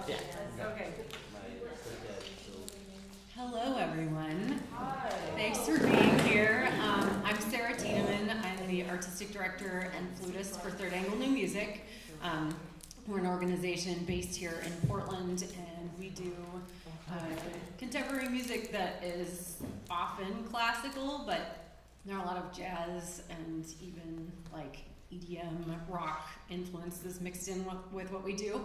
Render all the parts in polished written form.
Okay. Hello, everyone. Hi. Thanks for being here. I'm Sarah Tiedemann. I'm the artistic director and flutist for Third Angle New Music. We're an organization based here in Portland, and we do contemporary music that is often classical, but there are a lot of jazz and even like EDM rock influences mixed in with what we do.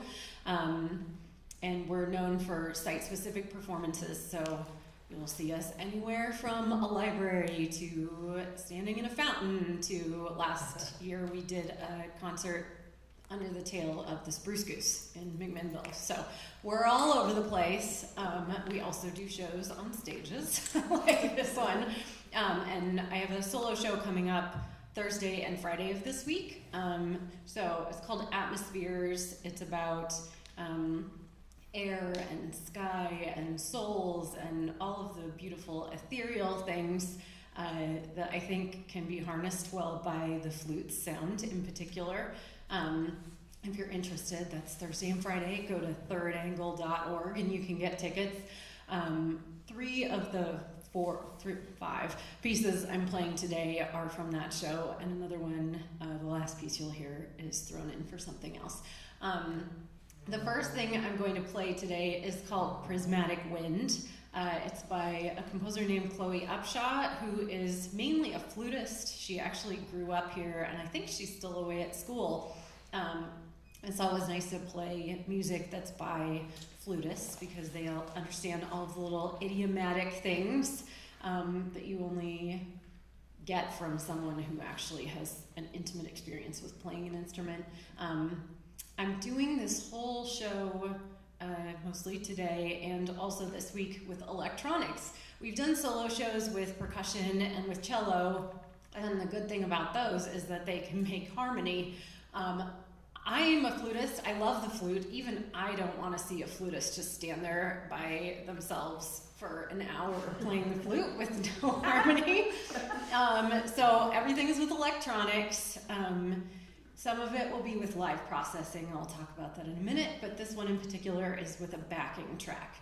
And we're known for site-specific performances, so you'll see us anywhere from a library to standing in a fountain to last year we did a concert under the tail of the Spruce Goose in McMinnville. So we're all over the place. We also do shows on stages like this one. And I have a solo show coming up Thursday and Friday of this week. So it's called Atmospheres. It's about air and sky and souls and all of the beautiful ethereal things that I think can be harnessed well by the flute's sound in particular. If you're interested, that's Thursday and Friday. Go to thirdangle.org and you can get tickets. 3 of the 5 pieces I'm playing today are from that show, and another one, the last piece you'll hear, is thrown in for something else. The first thing I'm going to play today is called Prismatic Wind. It's by a composer named Chloe Upshaw, who is mainly a flutist. She actually grew up here, and I think she's still away at school. It's always nice to play music that's by flutists because they all understand all of the little idiomatic things that you only get from someone who actually has an intimate experience with playing an instrument. I'm doing this whole show mostly today and also this week with electronics. We've done solo shows with percussion and with cello, and the good thing about those is that they can make harmony. I'm a flutist. I love the flute. Even I don't want to see a flutist just stand there by themselves for an hour playing the flute with no harmony. So everything is with electronics. Some of it will be with live processing. I'll talk about that in a minute, but this one in particular is with a backing track.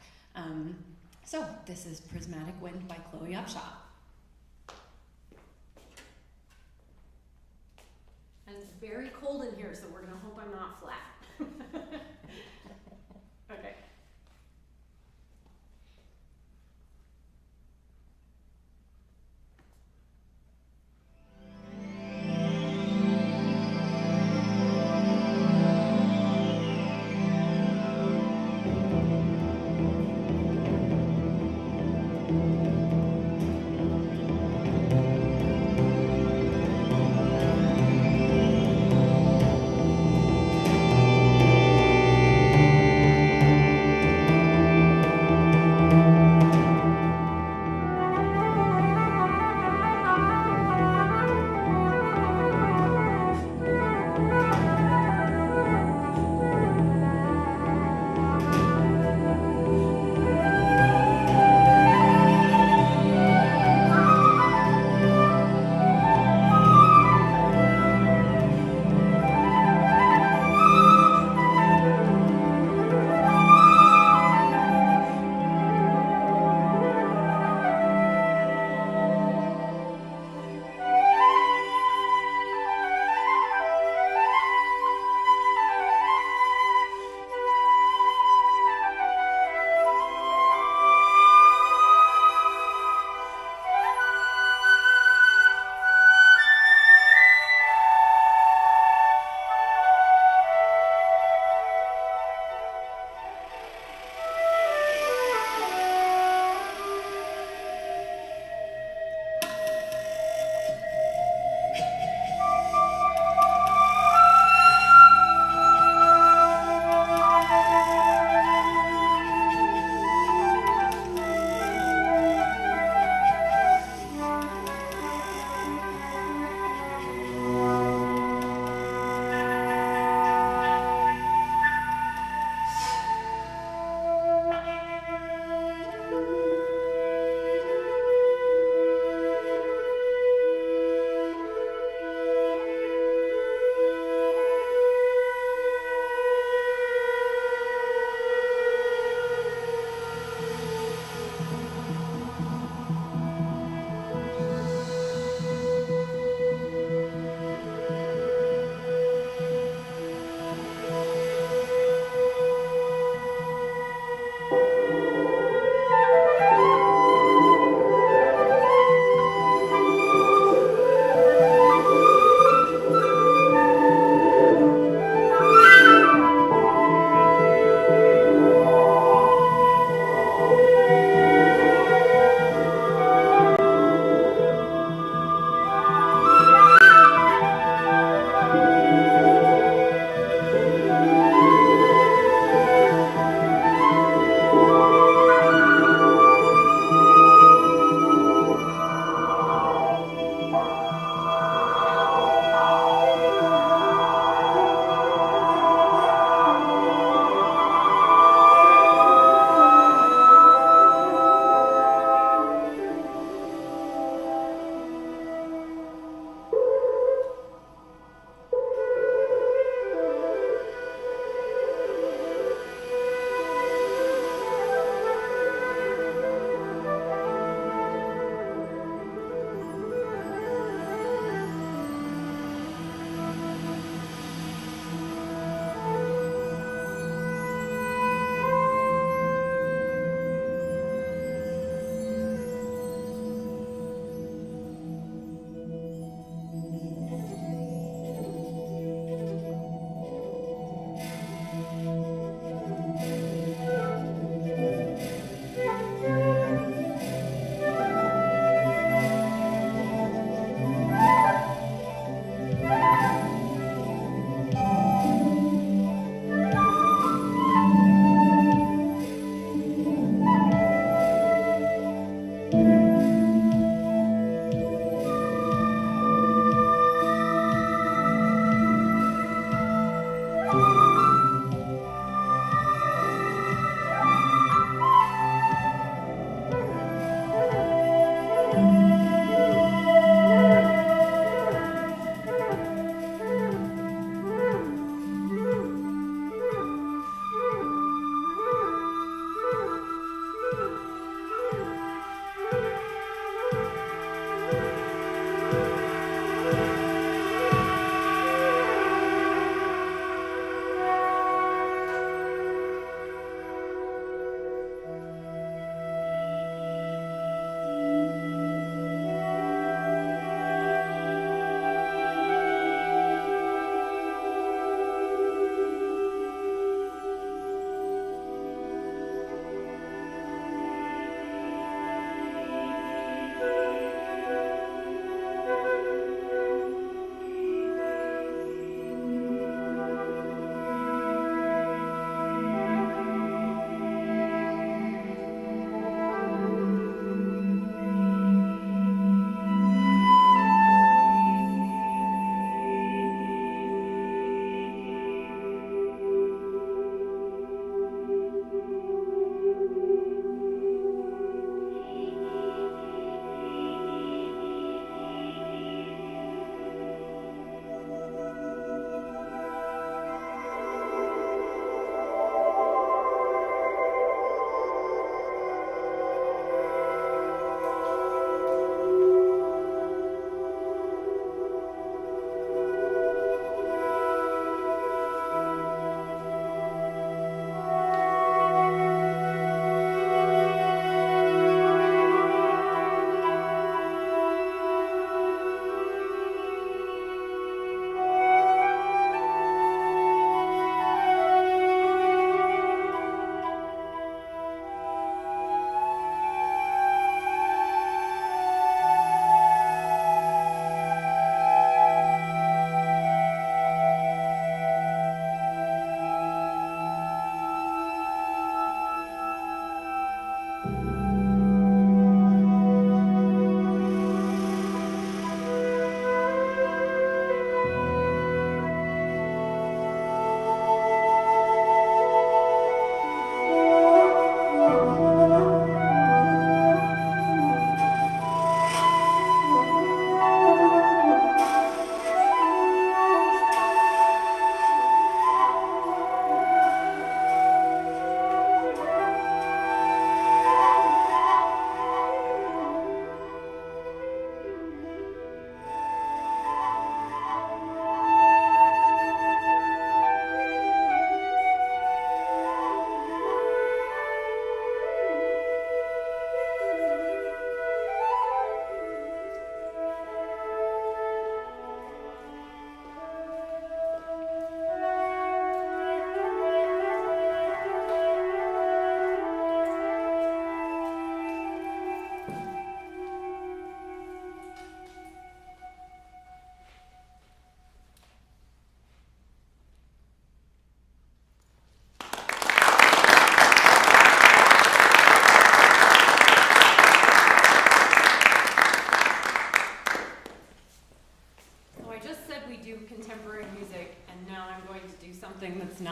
So this is Prismatic Wind by Chloe Upshaw. And it's very cold in here, so we're gonna hope I'm not flat. Okay.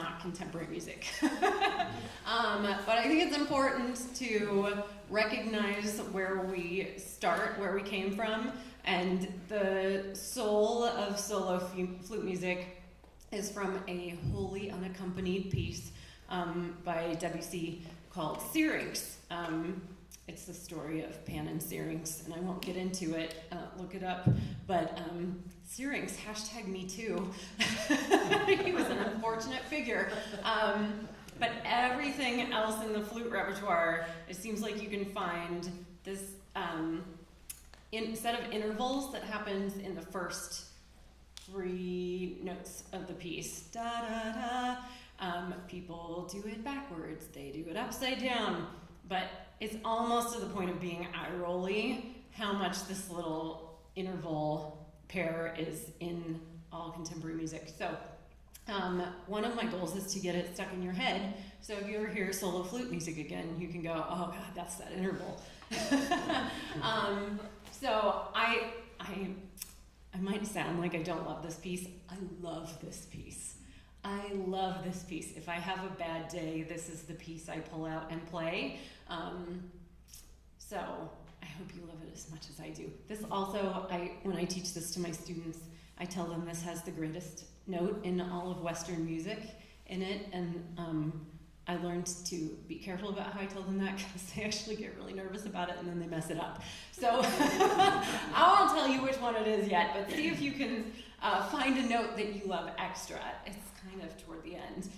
not contemporary music. But I think it's important to recognize where we start, where we came from, and the soul of solo flute music is from a wholly unaccompanied piece by Debussy called Syrinx. It's the story of Pan and Syrinx, and I won't get into it, look it up, but Syrinx, hashtag me too. He was an unfortunate figure. But everything else in the flute repertoire, it seems like you can find this set of intervals that happens in the first 3 notes of the piece. Da da da. People do it backwards, they do it upside down, but it's almost to the point of being eye-rolly how much this little interval pair is in all contemporary music. So one of my goals is to get it stuck in your head, so if you ever hear solo flute music again, you can go, oh god, that's that interval. So I might sound like I don't love this piece. I love this piece. I love this piece. If I have a bad day, this is the piece I pull out and play. So I hope you love it as much as I do. This also, when I teach this to my students, I tell them this has the greatest note in all of Western music in it, and I learned to be careful about how I tell them that because they actually get really nervous about it and then they mess it up. So I won't tell you which one it is yet, but see if you can find a note that you love extra. It's kind of toward the end.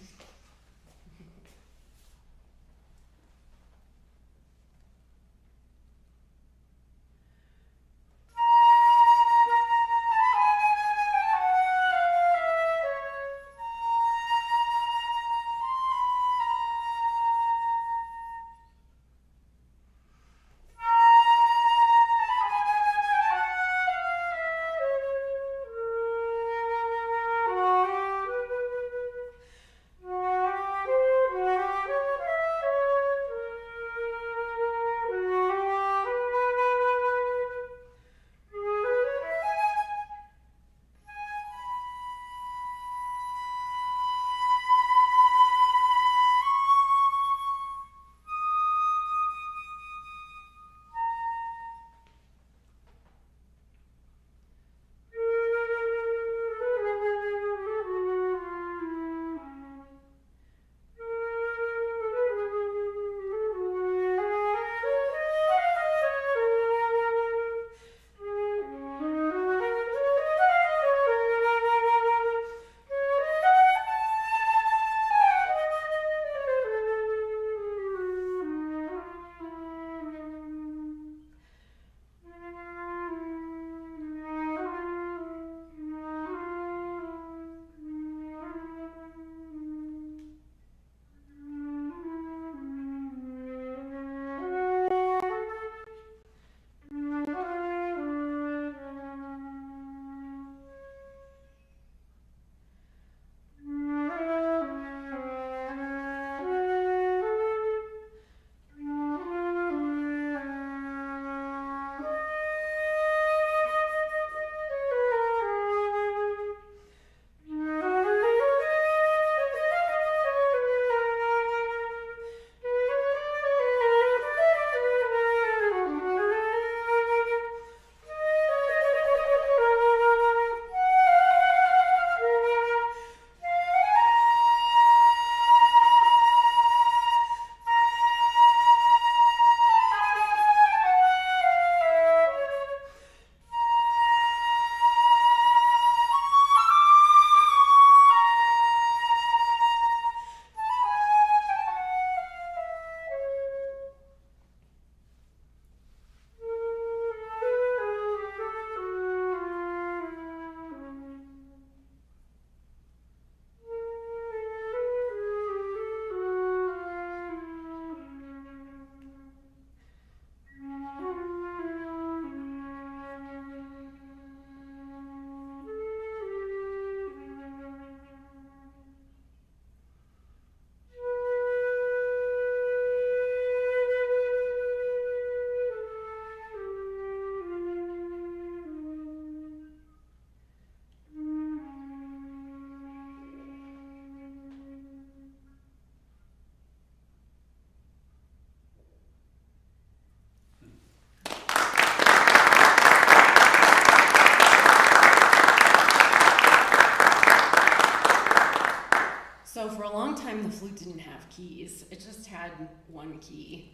time, the flute didn't have keys. It just had one key,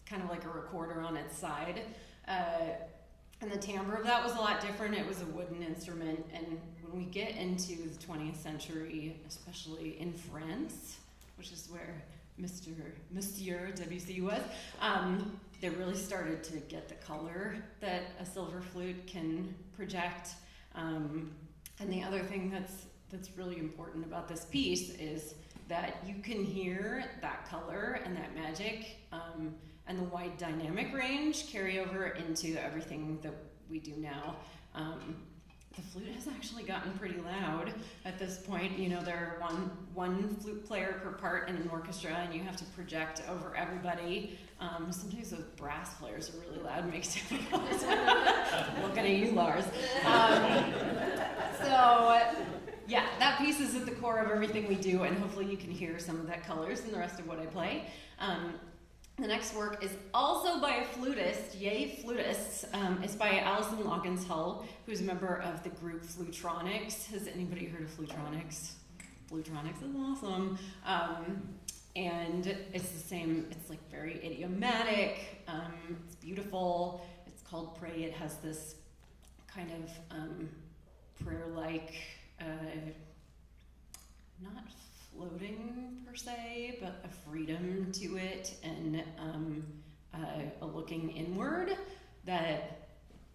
kind of like a recorder on its side. And the timbre of that was a lot different. It was a wooden instrument. And when we get into the 20th century, especially in France, which is where Monsieur Debussy was, they really started to get the color that a silver flute can project. And the other thing that's really important about this piece is that you can hear that color and that magic and the wide dynamic range carry over into everything that we do now. The flute has actually gotten pretty loud at this point. You know, there are one flute player per part in an orchestra, and you have to project over everybody. Sometimes those brass players are really loud and makes it difficult. Looking at you, Lars. Yeah, that piece is at the core of everything we do, and hopefully you can hear some of that colors in the rest of what I play. The next work is also by a flutist, yay flutists. It's by Alison Loggins-Hull, who's a member of the group Flutronics. Has anybody heard of Flutronics? Flutronics is awesome. And it's the same, it's like very idiomatic, it's beautiful, it's called Pray. It has this kind of prayer-like, not floating per se, but a freedom to it, and a looking inward that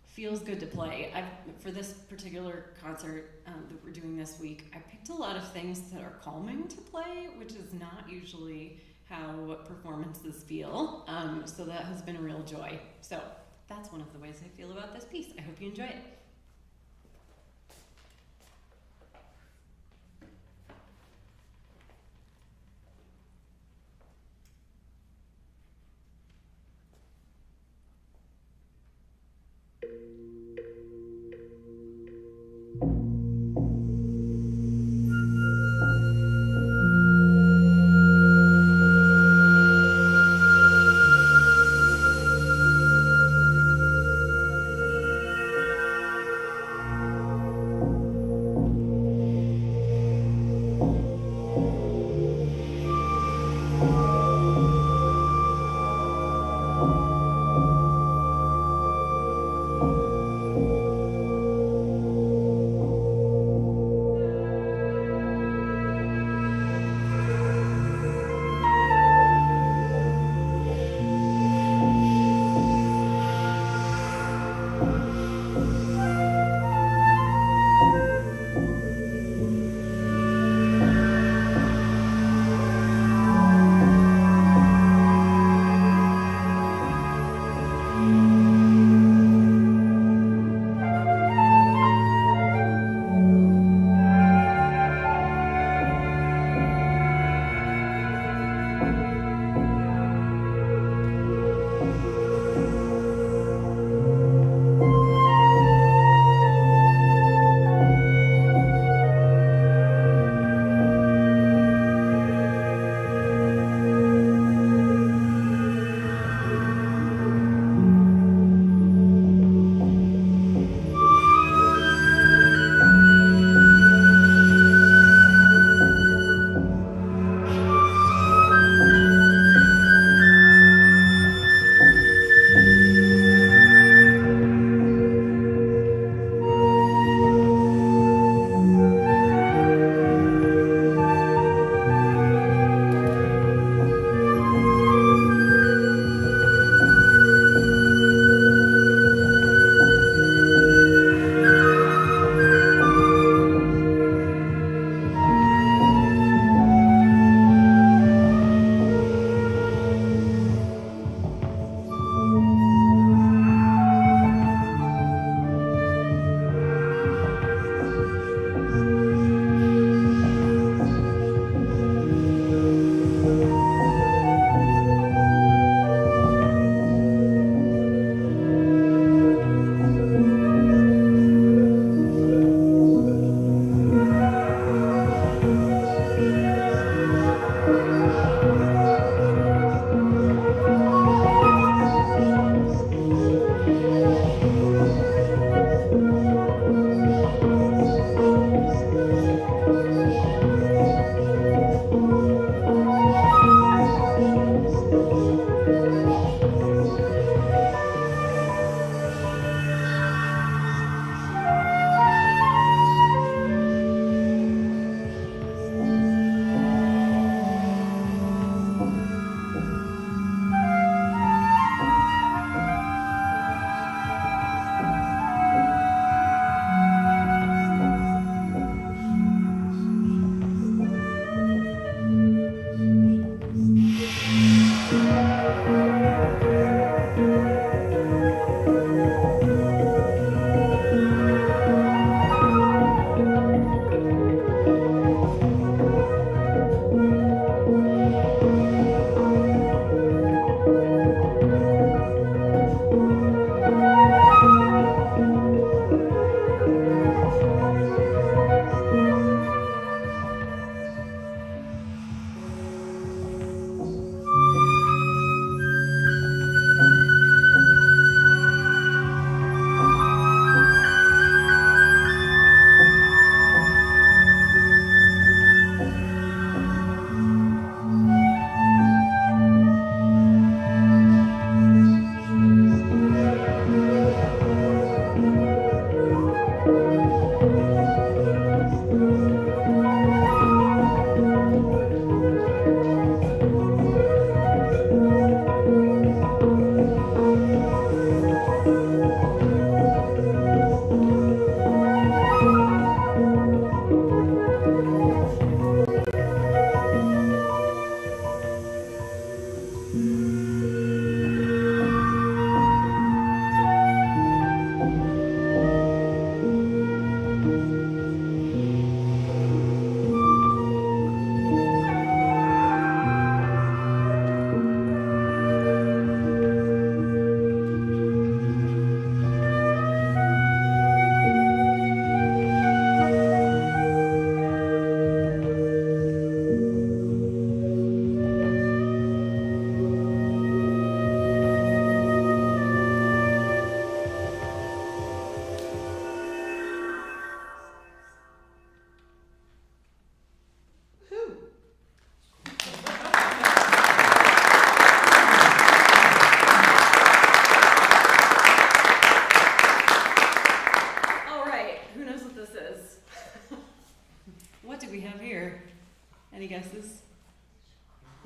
feels good to play. For this particular concert that we're doing this week, I picked a lot of things that are calming to play, which is not usually how performances feel. So that has been a real joy. So that's one of the ways I feel about this piece. I hope you enjoy it.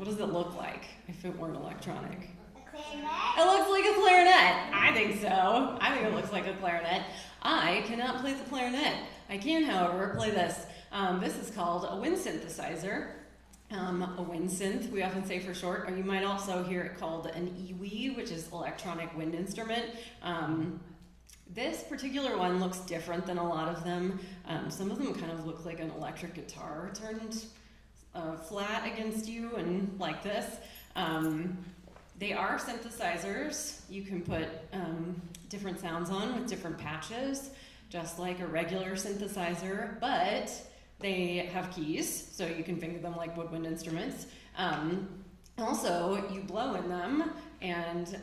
What does it look like if it weren't electronic? A clarinet? It looks like a clarinet. I think so. I think it looks like a clarinet. I cannot play the clarinet. I can, however, play this. This is called a wind synthesizer. A wind synth, we often say for short, or you might also hear it called an iwi, which is electronic wind instrument. This particular one looks different than a lot of them. Some of them kind of look like an electric guitar turned flat against you and like this. They are synthesizers. You can put different sounds on with different patches, just like a regular synthesizer, but they have keys, so you can finger them like woodwind instruments. Also, you blow in them, and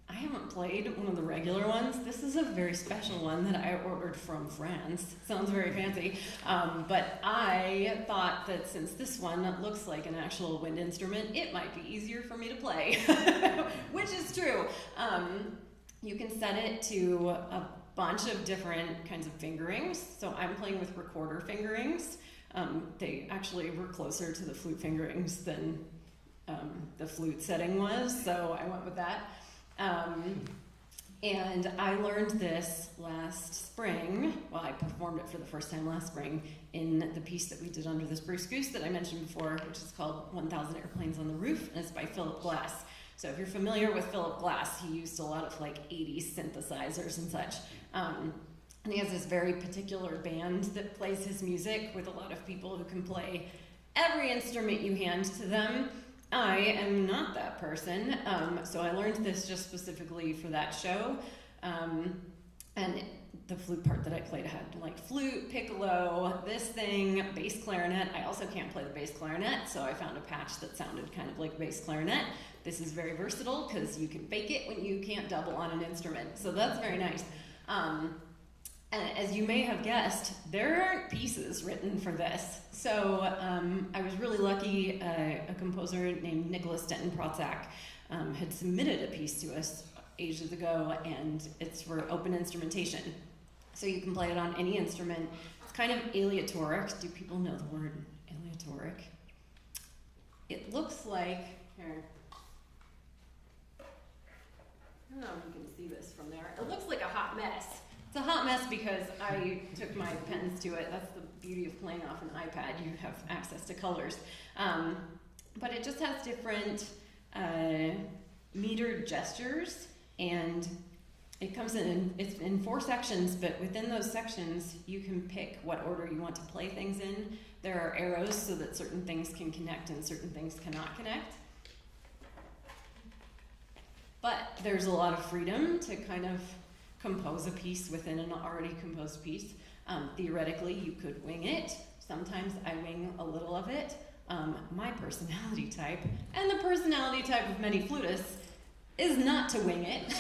I haven't played one of the regular ones. This is a very special one that I ordered from France. Sounds very fancy, but I thought that since this one looks like an actual wind instrument, it might be easier for me to play, which is true. You can set it to a bunch of different kinds of fingerings. So I'm playing with recorder fingerings. They actually were closer to the flute fingerings than the flute setting was, so I went with that. And I learned this last spring. Well, I performed it for the first time last spring in the piece that we did under the spruce goose that I mentioned before, which is called 1,000 Airplanes on the Roof, and it's by Philip Glass. So if you're familiar with Philip Glass, he used a lot of like 80s synthesizers and such. And he has this very particular band that plays his music with a lot of people who can play every instrument you hand to them. I am not that person, so I learned this just specifically for that show. And the flute part that I played had like flute, piccolo, this thing, bass clarinet. I also can't play the bass clarinet, so I found a patch that sounded kind of like bass clarinet. This is very versatile because you can fake it when you can't double on an instrument, so that's very nice. And as you may have guessed, there aren't pieces written for this. So I was really lucky. A composer named Nicholas Denton-Protzak had submitted a piece to us ages ago, and it's for open instrumentation. So you can play it on any instrument. It's kind of aleatoric. Do people know the word aleatoric? It looks like, here, I don't know if you can see this from there. It looks like a hot mess. It's a hot mess because I took my pens to it. That's the beauty of playing off an iPad. You have access to colors. But it just has different metered gestures, and it comes it's in 4 sections, but within those sections, you can pick what order you want to play things in. There are arrows so that certain things can connect and certain things cannot connect. But there's a lot of freedom to kind of compose a piece within an already composed piece. Theoretically, you could wing it. Sometimes I wing a little of it. My personality type, and the personality type of many flutists, is not to wing it.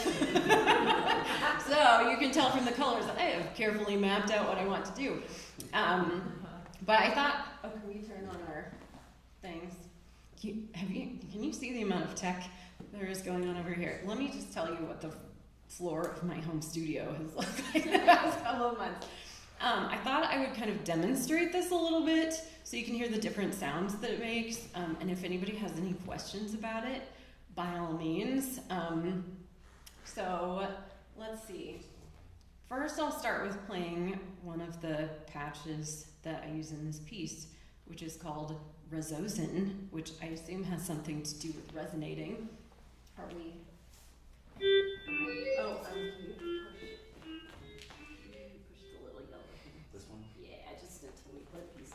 So you can tell from the colors that I have carefully mapped out what I want to do. But I thought, oh, can we turn on our things? Can you see the amount of tech there is going on over here? Let me just tell you what the floor of my home studio has looked like the past couple of months. I thought I would kind of demonstrate this a little bit so you can hear the different sounds that it makes, and if anybody has any questions about it, by all means. So let's see. First I'll start with playing one of the patches that I use in this piece, which is called Resosin, which I assume has something to do with resonating. Are we? Oh, can you push the little yellow thing? This one? Yeah, just until we play a piece.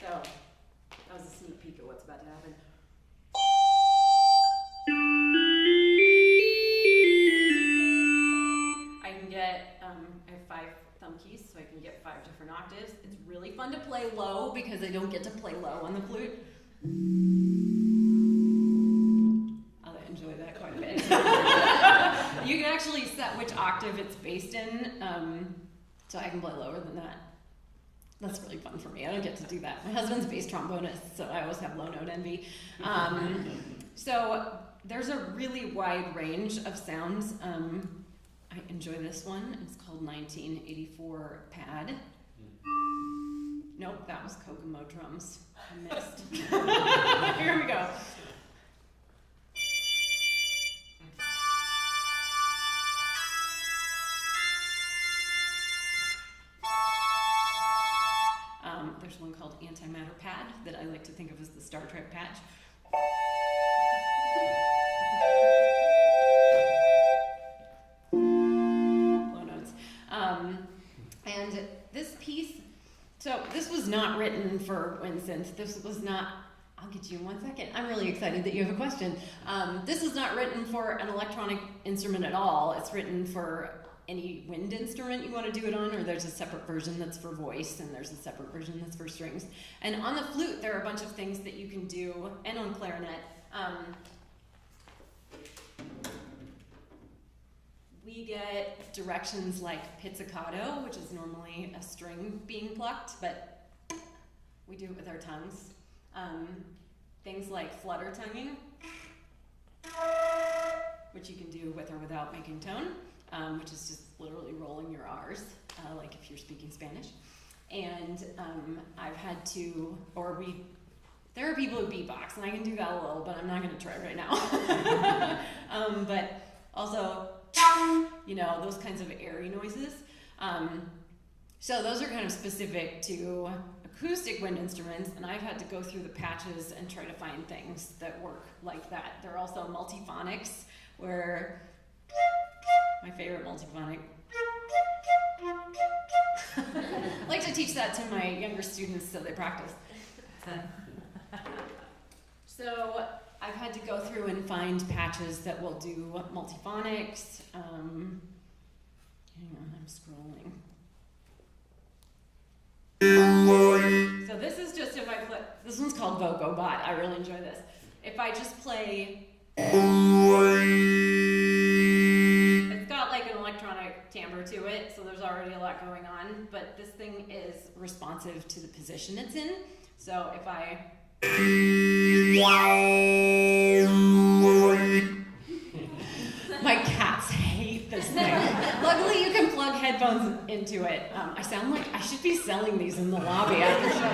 So, that was a sneak peek of what's about to happen. I can get, I have 5 thumb keys, so I can get 5 different octaves. It's really fun to play low because I don't get to play low on the flute. I enjoy that quite a bit. You can actually set which octave it's based in, so I can play lower than that. That's really fun for me. I don't get to do that. My husband's bass trombonist, so I always have low note envy. So there's a really wide range of sounds. I enjoy this one. It's called 1984 Pad. Nope, that was Kokomo drums. I missed. Here we go. Star Trek patch. Low notes. And this piece, so this was not written for wind synth. This was not, I'll get you in 1 second. I'm really excited that you have a question. This is not written for an electronic instrument at all. It's written for any wind instrument you want to do it on, or there's a separate version that's for voice, and there's a separate version that's for strings. And on the flute, there are a bunch of things that you can do, and on clarinet. We get directions like pizzicato, which is normally a string being plucked, but we do it with our tongues. Things like flutter tonguing, which you can do with or without making tone, which is just literally rolling your R's, like if you're speaking Spanish. And I've had to, there are people who beatbox, and I can do that a little, but I'm not going to try right now. But also, you know, those kinds of airy noises. So those are kind of specific to acoustic wind instruments, and I've had to go through the patches and try to find things that work like that. There are also multiphonics, where my favorite multiphonic. I like to teach that to my younger students so they practice. So I've had to go through and find patches that will do multiphonics. Hang on, I'm scrolling. So this is just if I play, this one's called Voco Bot. I really enjoy this. If I just play, it's got like an electronic timbre to it, so there's already a lot going on, but this thing is responsive to the position it's in. So if I, my cats hate this thing. Luckily you can plug headphones into it. I sound like I should be selling these in the lobby after show.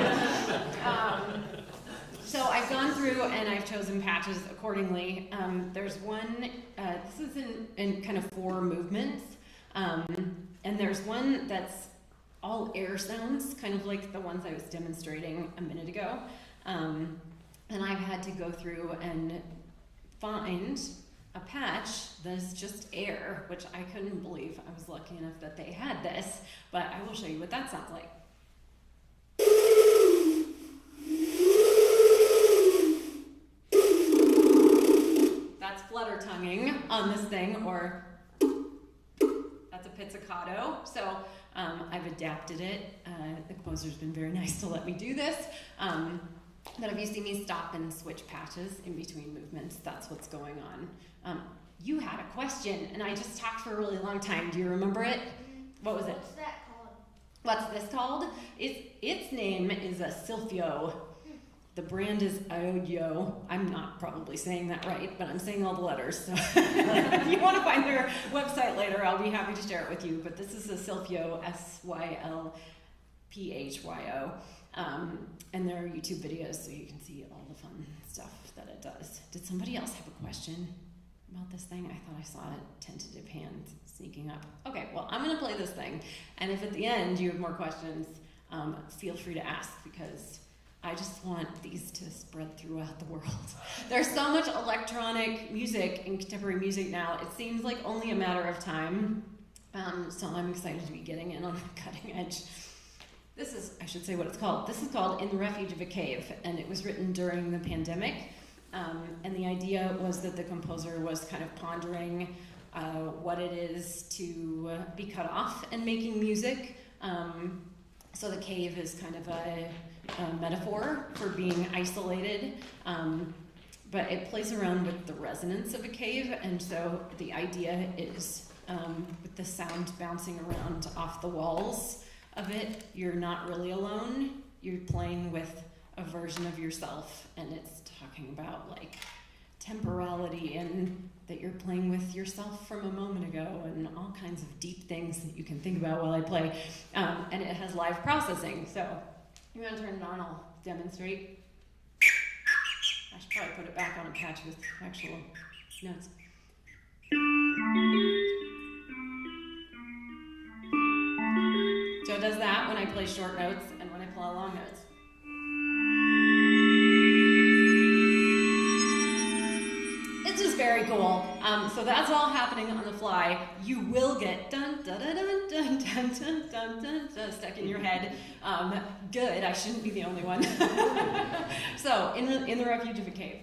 So I've gone through and I've chosen patches accordingly. There's one, this is in kind of 4 movements. And there's one that's all air sounds, kind of like the ones I was demonstrating a minute ago. And I've had to go through and find a patch that's just air, which I couldn't believe. I was lucky enough that they had this, but I will show you what that sounds like. That's flutter tonguing on this thing, or that's a pizzicato. So I've adapted it. The composer's been very nice to let me do this. But if you see me stop and switch patches in between movements, that's what's going on. You had a question, and I just talked for a really long time. Do you remember it? What was it? What's that called? What's this called? Its name is a Silphio. The brand is Iodio. I'm not probably saying that right, but I'm saying all the letters. So if you want to find their website later, I'll be happy to share it with you. But this is a Silphio, Sylphyo. And there are YouTube videos, so you can see all the fun stuff that it does. Did somebody else have a question about this thing? I thought I saw a tentative hand sneaking up. Okay, well, I'm going to play this thing. And if at the end you have more questions, feel free to ask, because I just want these to spread throughout the world. There's so much electronic music and contemporary music now, it seems like only a matter of time. So I'm excited to be getting in on the cutting edge. This is, I should say what it's called. This is called In the Refuge of a Cave, and it was written during the pandemic. And the idea was that the composer was kind of pondering what it is to be cut off and making music. So the cave is kind of a metaphor for being isolated, but it plays around with the resonance of a cave, and so the idea is with the sound bouncing around off the walls of it, you're not really alone, you're playing with a version of yourself, and it's talking about like temporality and that you're playing with yourself from a moment ago and all kinds of deep things that you can think about while I play. And it has live processing, so you want to turn it on, I'll demonstrate. I should probably put it back on a patch with actual notes. So it does that when I play short notes and when I play long notes. Very cool. So that's all happening on the fly. You will get dun dun dun dun dun dun dun dun dun, dun stuck in your head. Good. I shouldn't be the only one. So in the refuge of a cave.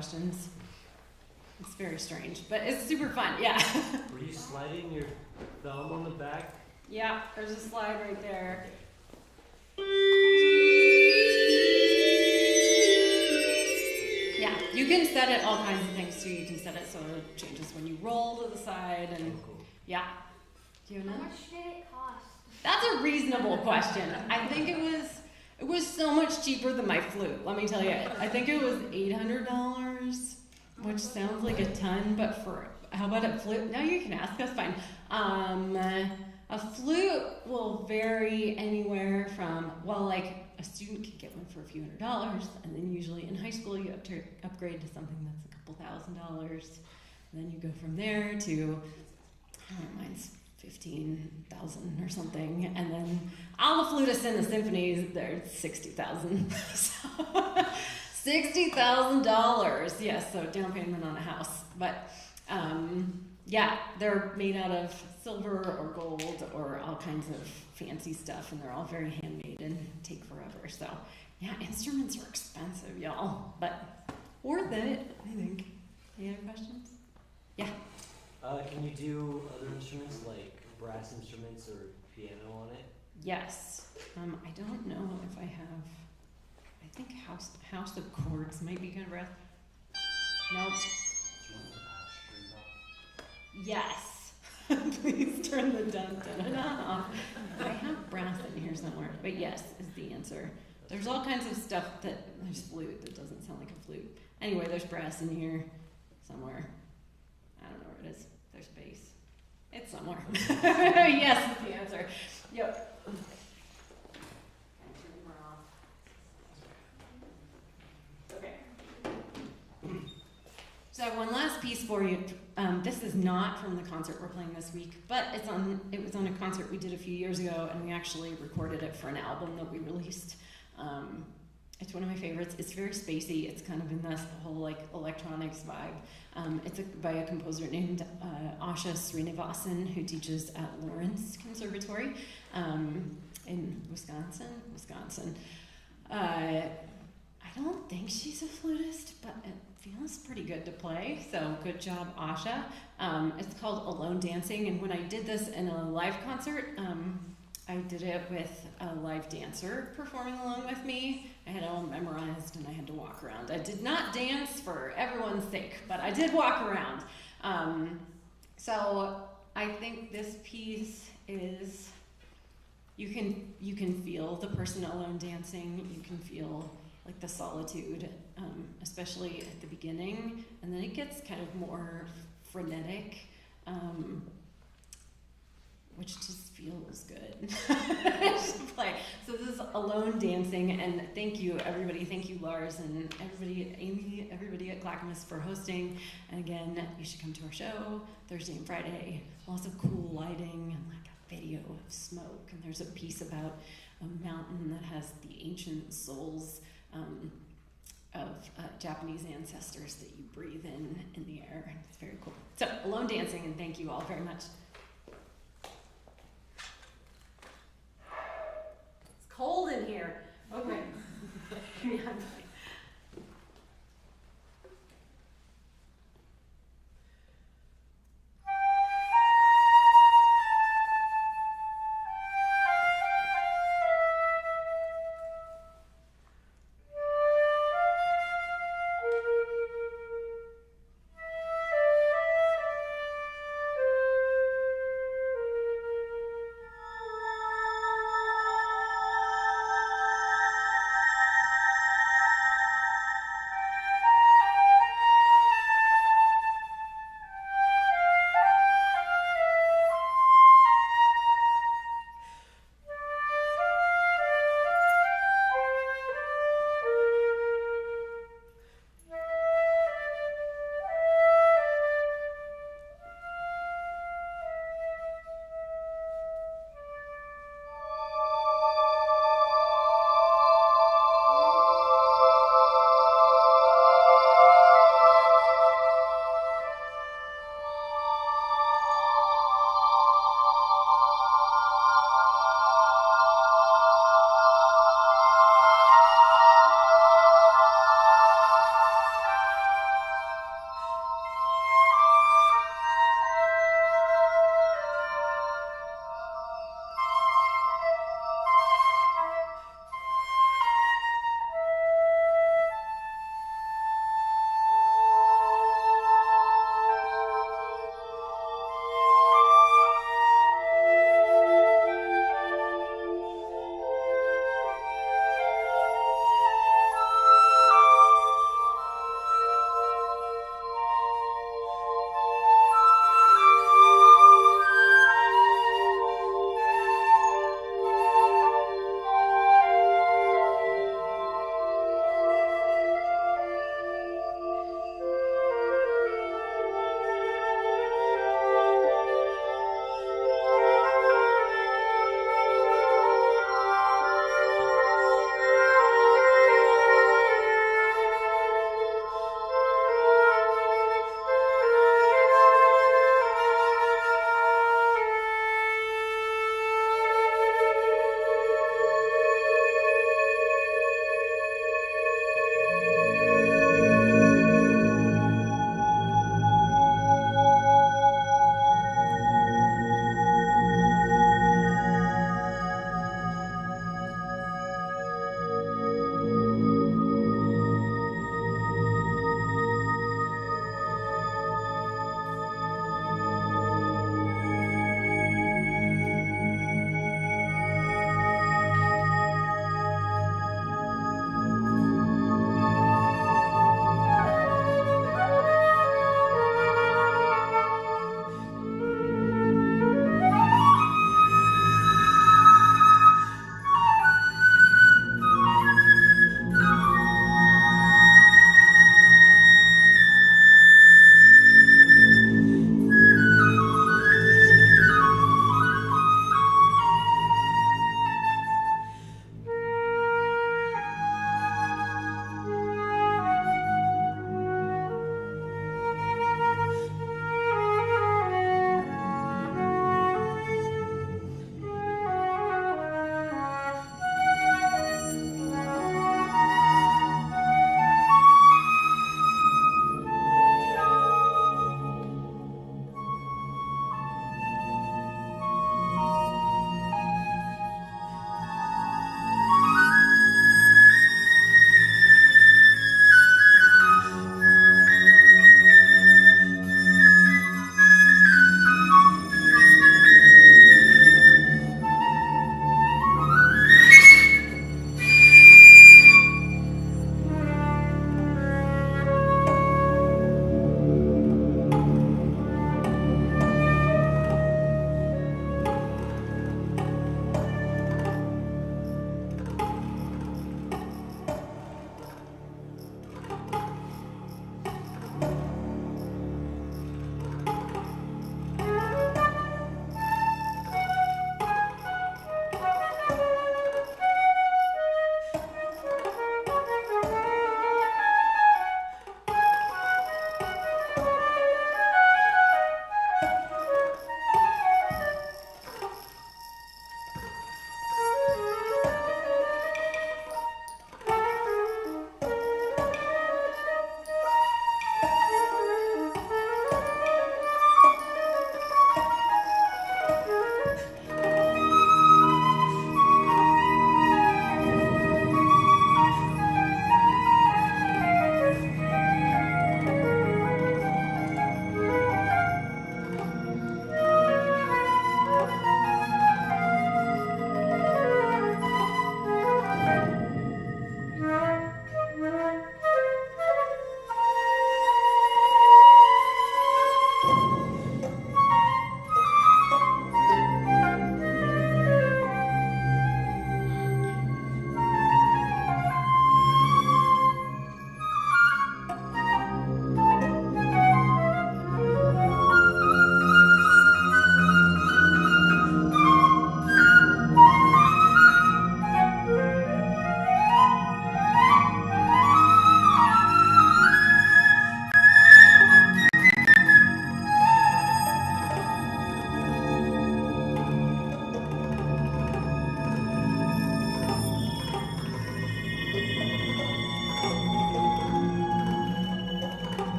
questions. It's very strange, but it's super fun, yeah. Were you sliding your thumb on the back? Yeah, there's a slide right there. Yeah, you can set it all kinds of things too. You can set it so it changes when you roll to the side and yeah. Do you know? How much did it cost? That's a reasonable question. I think it was so much cheaper than my flute. Let me tell you. I think it was $800, which sounds like a ton, but how about a flute? No, you can ask. That's fine. A flute will vary anywhere from, well, like a student can get one for a few $100s, and then usually in high school you have to upgrade to something that's a couple $1,000s. And then you go from there to, mine's 15,000 or something, and then all the flutists in the symphonies, they're 60,000. So $60,000, yes. So down payment on a house, but yeah, they're made out of silver or gold or all kinds of fancy stuff, and they're all very handmade and take forever. So yeah, instruments are expensive, y'all, but worth it, I think. Any other questions? Yeah. Can you do other instruments like brass instruments or piano on it? Yes. I don't know if I have. I think House of Chords might be kind of brass. Nope. Yes. Please turn the dun off. I have brass in here somewhere, but yes is the answer. There's all kinds of stuff there's flute that doesn't sound like a flute. Anyway, there's brass in here somewhere. I don't know where it is. There's bass. It's somewhere. Yes is the answer. Yep. Okay. So I have one last piece for you. This is not from the concert we're playing this week, but it was on a concert we did a few years ago, and we actually recorded it for an album that we released. It's one of my favorites. It's very spacey. It's kind of in this whole like electronics vibe. It's by a composer named Asha Srinivasan, who teaches at Lawrence Conservatory in Wisconsin. I don't think she's a flutist, but it feels pretty good to play, so good job, Asha. It's called Alone Dancing, and when I did this in a live concert, I did it with a live dancer performing along with me. I had it all memorized and I had to walk around. I did not dance for everyone's sake, but I did walk around. So I think this piece is, you can feel the person alone dancing, you can feel like the solitude, especially at the beginning, and then it gets kind of more frenetic, which just feels good to play. So this is Alone Dancing, and thank you everybody. Thank you Lars and everybody, Amy, everybody at Clackamas for hosting. And again, you should come to our show Thursday and Friday. Lots of cool lighting and like a video of smoke. And there's a piece about a mountain that has the ancient souls of Japanese ancestors that you breathe in the air. It's very cool. So Alone Dancing, and thank you all very much. Cold in here. Okay.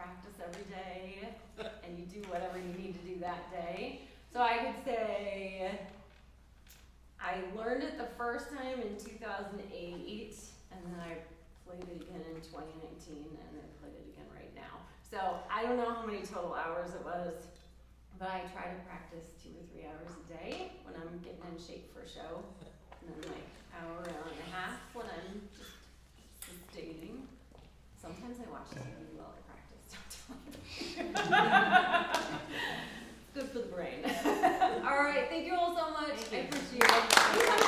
practice every day, and you do whatever you need to do that day. So I could say I learned it the first time in 2008, and then I played it again in 2019, and then played it again right now. So I don't know how many total hours it was, but I try to practice 2 or 3 hours a day when I'm getting in shape for a show, and then like hour and a half when I'm just sustaining. Sometimes I watch TV while I practice. It's good for the brain. All right, thank you all so much. I appreciate it.